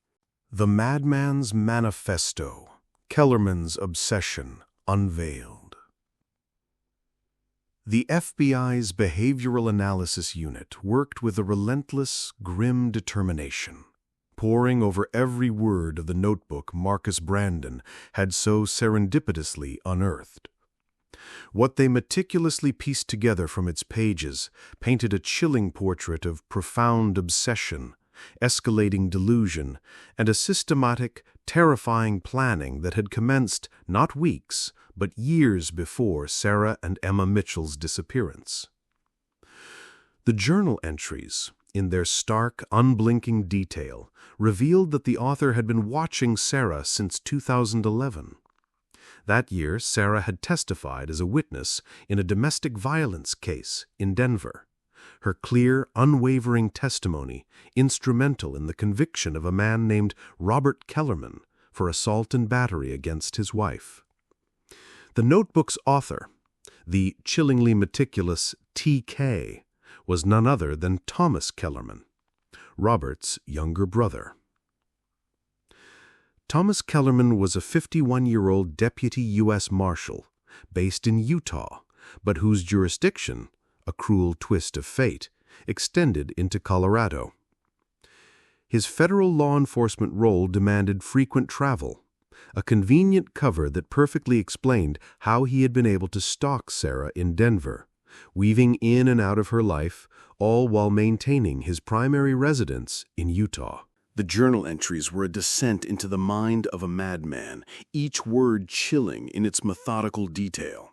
The Madman's Manifesto, Kellerman's Obsession Unveiled. The FBI's Behavioral Analysis Unit worked with a relentless, grim determination, poring over every word of the notebook Marcus Brandon had so serendipitously unearthed. What they meticulously pieced together from its pages painted a chilling portrait of profound obsession, escalating delusion, and a systematic, terrifying planning that had commenced not weeks, but years before Sarah and Emma Mitchell's disappearance. The journal entries, in their stark, unblinking detail, revealed that the author had been watching Sarah since 2011. That year, Sarah had testified as a witness in a domestic violence case in Denver. Her clear, unwavering testimony instrumental in the conviction of a man named Robert Kellerman for assault and battery against his wife. The notebook's author, the chillingly meticulous T.K., was none other than Thomas Kellerman, Robert's younger brother. Thomas Kellerman was a 51-year-old deputy U.S. Marshal based in Utah, but whose jurisdiction, a cruel twist of fate, extended into Colorado. His federal law enforcement role demanded frequent travel, a convenient cover that perfectly explained how he had been able to stalk Sarah in Denver, weaving in and out of her life, all while maintaining his primary residence in Utah. The journal entries were a descent into the mind of a madman, each word chilling in its methodical detail.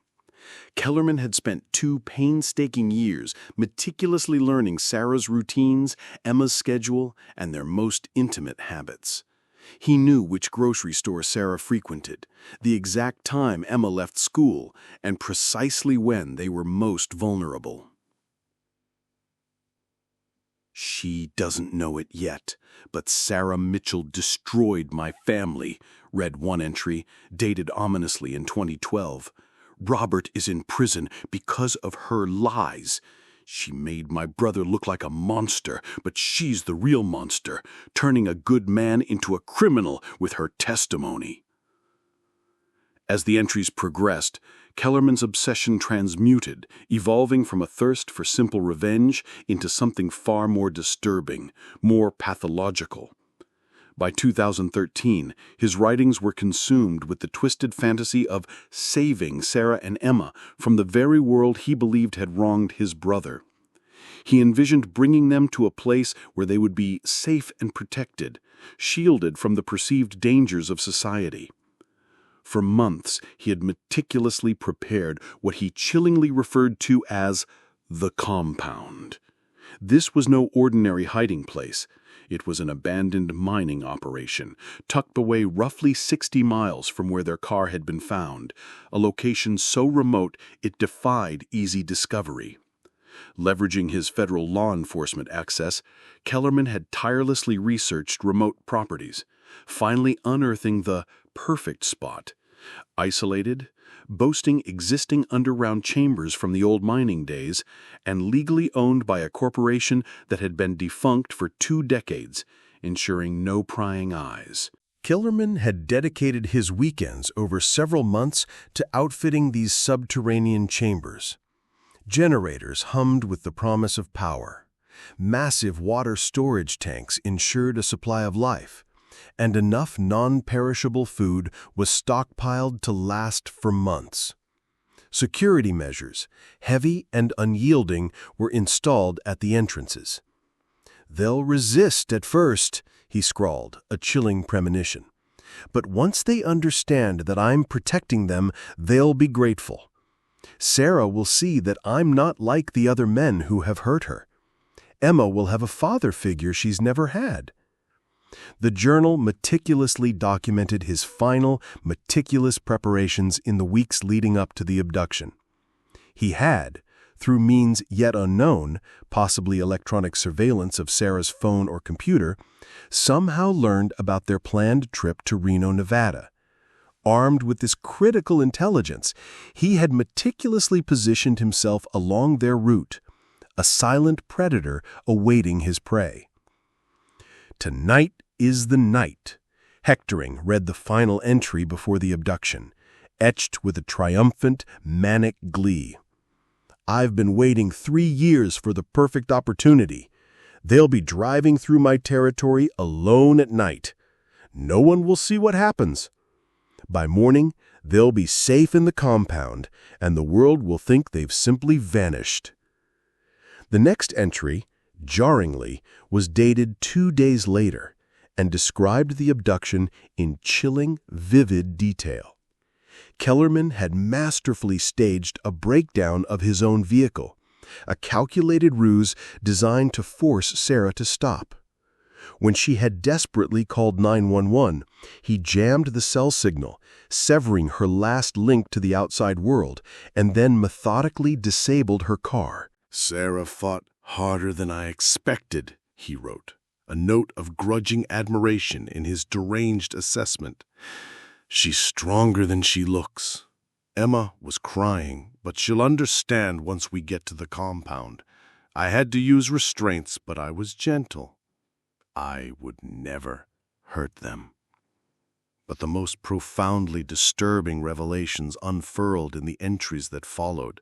Kellerman had spent 2 painstaking years meticulously learning Sarah's routines, Emma's schedule, and their most intimate habits. He knew which grocery store Sarah frequented, the exact time Emma left school, and precisely when they were most vulnerable. "She doesn't know it yet, but Sarah Mitchell destroyed my family," read one entry, dated ominously in 2012. "Robert is in prison because of her lies. She made my brother look like a monster, but she's the real monster, turning a good man into a criminal with her testimony." As the entries progressed, Kellerman's obsession transmuted, evolving from a thirst for simple revenge into something far more disturbing, more pathological. By 2013, his writings were consumed with the twisted fantasy of saving Sarah and Emma from the very world he believed had wronged his brother. He envisioned bringing them to a place where they would be safe and protected, shielded from the perceived dangers of society. For months, he had meticulously prepared what he chillingly referred to as the compound. This was no ordinary hiding place. It was an abandoned mining operation, tucked away roughly 60 miles from where their car had been found, a location so remote it defied easy discovery. Leveraging his federal law enforcement access, Kellerman had tirelessly researched remote properties, finally unearthing the perfect spot. Isolated, boasting existing underground chambers from the old mining days, and legally owned by a corporation that had been defunct for 2 decades, ensuring no prying eyes. Kellerman had dedicated his weekends over several months to outfitting these subterranean chambers. Generators hummed with the promise of power. Massive water storage tanks ensured a supply of life, and enough non-perishable food was stockpiled to last for months. Security measures, heavy and unyielding, were installed at the entrances. "They'll resist at first," he scrawled, a chilling premonition. "But once they understand that I'm protecting them, they'll be grateful. Sarah will see that I'm not like the other men who have hurt her. Emma will have a father figure she's never had." The journal meticulously documented his final, meticulous preparations in the weeks leading up to the abduction. He had, through means yet unknown, possibly electronic surveillance of Sarah's phone or computer, somehow learned about their planned trip to Reno, Nevada. Armed with this critical intelligence, he had meticulously positioned himself along their route, a silent predator awaiting his prey. "Tonight is the night," Hectoring read the final entry before the abduction, etched with a triumphant, manic glee. "I've been waiting 3 years for the perfect opportunity. They'll be driving through my territory alone at night. No one will see what happens. By morning, they'll be safe in the compound, and the world will think they've simply vanished." The next entry, jarringly, was dated 2 days later and described the abduction in chilling, vivid detail. Kellerman had masterfully staged a breakdown of his own vehicle, a calculated ruse designed to force Sarah to stop. When she had desperately called 911, he jammed the cell signal, severing her last link to the outside world, and then methodically disabled her car. "Sarah fought harder than I expected," he wrote, a note of grudging admiration in his deranged assessment. "She's stronger than she looks. Emma was crying, but she'll understand once we get to the compound. I had to use restraints, but I was gentle. I would never hurt them." But the most profoundly disturbing revelations unfurled in the entries that followed.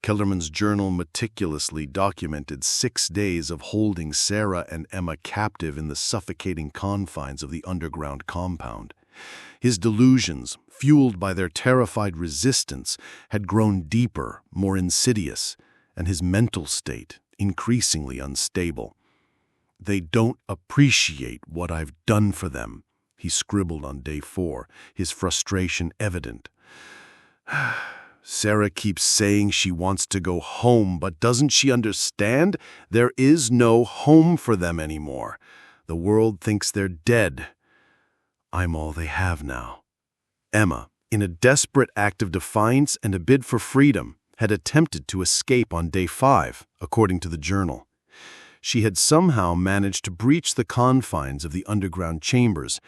Kellerman's journal meticulously documented 6 days of holding Sarah and Emma captive in the suffocating confines of the underground compound. His delusions, fueled by their terrified resistance, had grown deeper, more insidious, and his mental state increasingly unstable. "They don't appreciate what I've done for them," he scribbled on day 4, his frustration evident. "Sarah keeps saying she wants to go home, but doesn't she understand? There is no home for them anymore. The world thinks they're dead. I'm all they have now." Emma, in a desperate act of defiance and a bid for freedom, had attempted to escape on day 5, according to the journal. She had somehow managed to breach the confines of the underground chambers,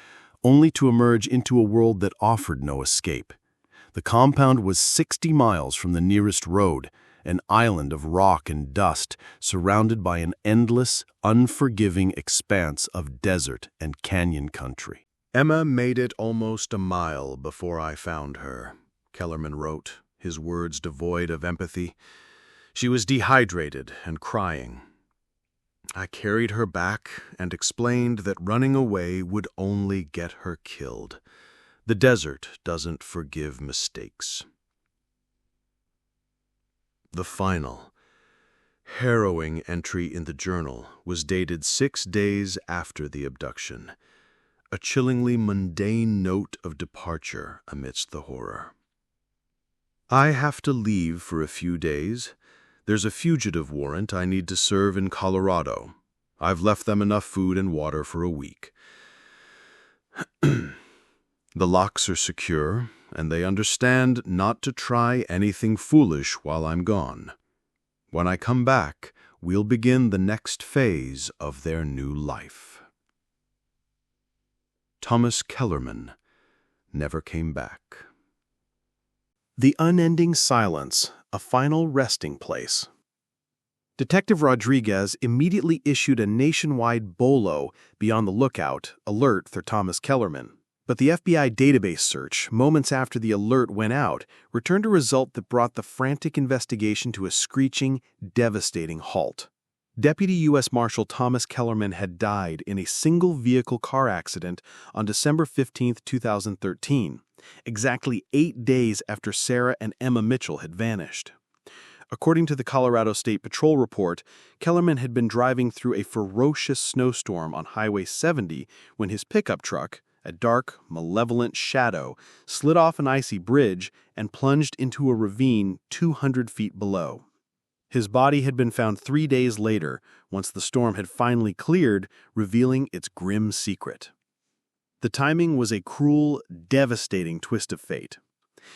only to emerge into a world that offered no escape. The compound was 60 miles from the nearest road, an island of rock and dust surrounded by an endless, unforgiving expanse of desert and canyon country. "Emma made it almost a mile before I found her," Kellerman wrote, his words devoid of empathy. "She was dehydrated and crying. I carried her back and explained that running away would only get her killed. The desert doesn't forgive mistakes." The final, harrowing entry in the journal was dated 6 days after the abduction, a chillingly mundane note of departure amidst the horror. "I have to leave for a few days. There's a fugitive warrant I need to serve in Colorado. I've left them enough food and water for a week. The locks are secure, and they understand not to try anything foolish while I'm gone. When I come back, we'll begin the next phase of their new life." Thomas Kellerman never came back. The unending silence, a final resting place. Detective Rodriguez immediately issued a nationwide BOLO, be on the lookout, alert for Thomas Kellerman. But the FBI database search, moments after the alert went out, returned a result that brought the frantic investigation to a screeching, devastating halt. Deputy U.S. Marshal Thomas Kellerman had died in a single-vehicle car accident on December 15, 2013, exactly 8 days after Sarah and Emma Mitchell had vanished. According to the Colorado State Patrol report, Kellerman had been driving through a ferocious snowstorm on Highway 70 when his pickup truck, a dark, malevolent shadow, slid off an icy bridge and plunged into a ravine 200 feet below. His body had been found 3 days later, once the storm had finally cleared, revealing its grim secret. The timing was a cruel, devastating twist of fate.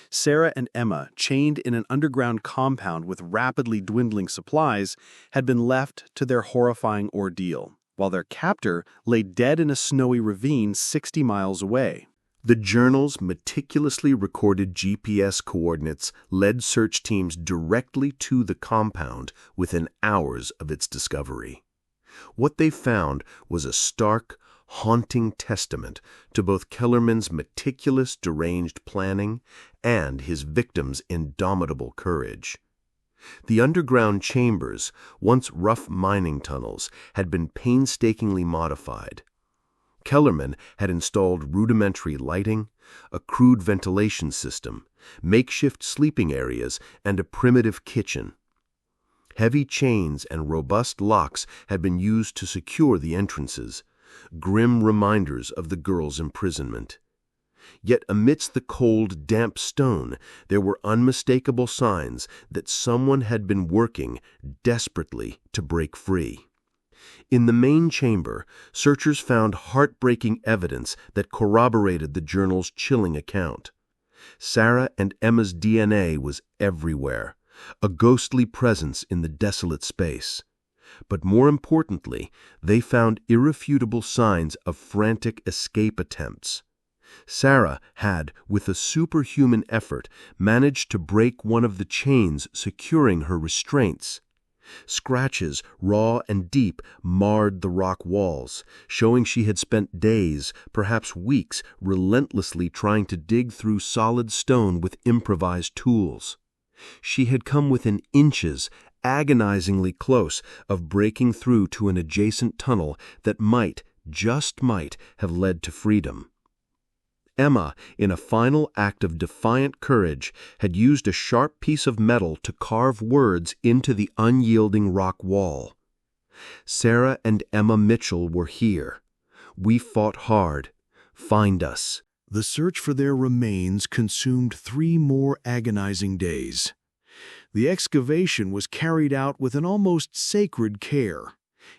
Sarah and Emma, chained in an underground compound with rapidly dwindling supplies, had been left to their horrifying ordeal, while their captor lay dead in a snowy ravine 60 miles away. The journal's meticulously recorded GPS coordinates led search teams directly to the compound within hours of its discovery. What they found was a stark, haunting testament to both Kellerman's meticulous, deranged planning and his victims' indomitable courage. The underground chambers, once rough mining tunnels, had been painstakingly modified. Kellerman had installed rudimentary lighting, a crude ventilation system, makeshift sleeping areas, and a primitive kitchen. Heavy chains and robust locks had been used to secure the entrances, grim reminders of the girl's imprisonment. Yet amidst the cold, damp stone, there were unmistakable signs that someone had been working desperately to break free. In the main chamber, searchers found heartbreaking evidence that corroborated the journal's chilling account. Sarah and Emma's DNA was everywhere, a ghostly presence in the desolate space. But more importantly, they found irrefutable signs of frantic escape attempts. Sarah had, with a superhuman effort, managed to break one of the chains securing her restraints. Scratches, raw and deep, marred the rock walls, showing she had spent days, perhaps weeks, relentlessly trying to dig through solid stone with improvised tools. She had come within inches, agonizingly close, of breaking through to an adjacent tunnel that might, just might, have led to freedom. Emma, in a final act of defiant courage, had used a sharp piece of metal to carve words into the unyielding rock wall. Sarah and Emma Mitchell were here. We fought hard. Find us. The search for their remains consumed 3 more agonizing days. The excavation was carried out with an almost sacred care.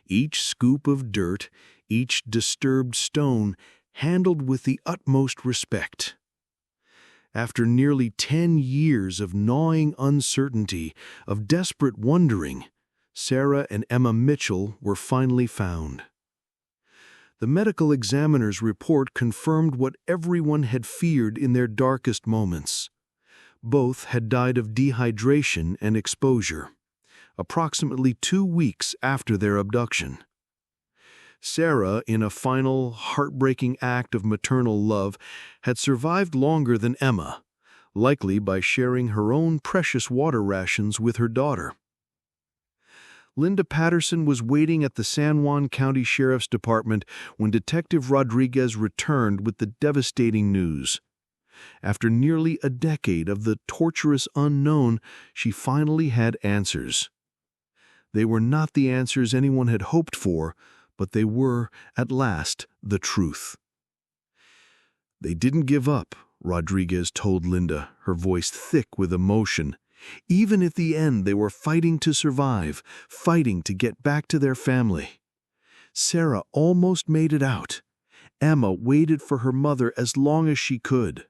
Each scoop of dirt, each disturbed stone, handled with the utmost respect. After nearly 10 years of gnawing uncertainty, of desperate wondering, Sarah and Emma Mitchell were finally found. The medical examiner's report confirmed what everyone had feared in their darkest moments. Both had died of dehydration and exposure, approximately 2 weeks after their abduction. Sarah, in a final, heartbreaking act of maternal love, had survived longer than Emma, likely by sharing her own precious water rations with her daughter. Linda Patterson was waiting at the San Juan County Sheriff's Department when Detective Rodriguez returned with the devastating news. After nearly a decade of the torturous unknown, she finally had answers. They were not the answers anyone had hoped for, but they were, at last, the truth. They didn't give up, Rodriguez told Linda, her voice thick with emotion. Even at the end, they were fighting to survive, fighting to get back to their family. Sarah almost made it out. Emma waited for her mother as long as she could.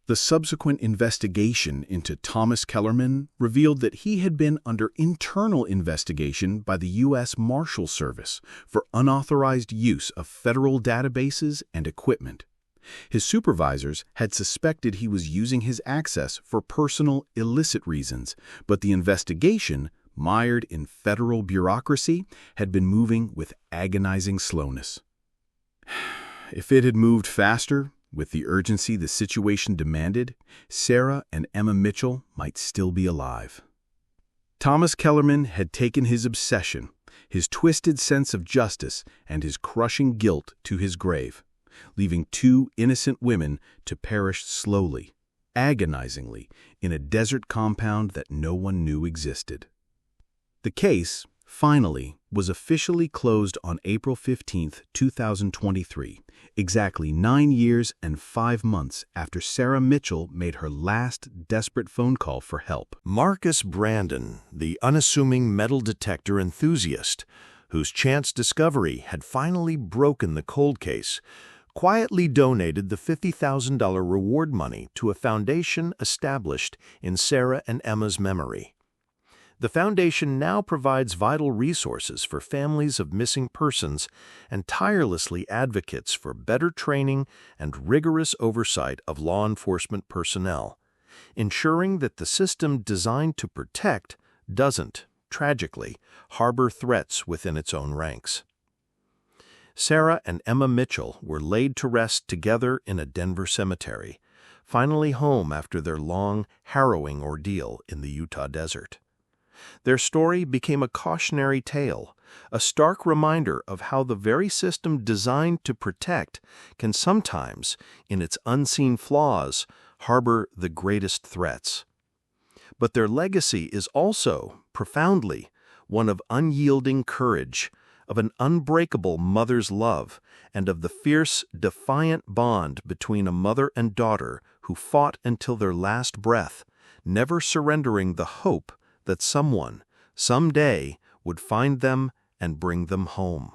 The subsequent investigation into Thomas Kellerman revealed that he had been under internal investigation by the U.S. Marshal Service for unauthorized use of federal databases and equipment. His supervisors had suspected he was using his access for personal, illicit reasons, but the investigation, mired in federal bureaucracy, had been moving with agonizing slowness. If it had moved faster, with the urgency the situation demanded, Sarah and Emma Mitchell might still be alive. Thomas Kellerman had taken his obsession, his twisted sense of justice, and his crushing guilt to his grave, leaving 2 innocent women to perish slowly, agonizingly, in a desert compound that no one knew existed. The case, finally, was officially closed on April 15, 2023, exactly 9 years and 5 months after Sarah Mitchell made her last desperate phone call for help. Marcus Brandon, the unassuming metal detector enthusiast, whose chance discovery had finally broken the cold case, quietly donated the $50,000 reward money to a foundation established in Sarah and Emma's memory. The foundation now provides vital resources for families of missing persons and tirelessly advocates for better training and rigorous oversight of law enforcement personnel, ensuring that the system designed to protect doesn't, tragically, harbor threats within its own ranks. Sarah and Emma Mitchell were laid to rest together in a Denver cemetery, finally home after their long, harrowing ordeal in the Utah desert. Their story became a cautionary tale, a stark reminder of how the very system designed to protect can sometimes, in its unseen flaws, harbor the greatest threats. But their legacy is also, profoundly, one of unyielding courage, of an unbreakable mother's love, and of the fierce, defiant bond between a mother and daughter who fought until their last breath, never surrendering the hope that someone, someday, would find them and bring them home.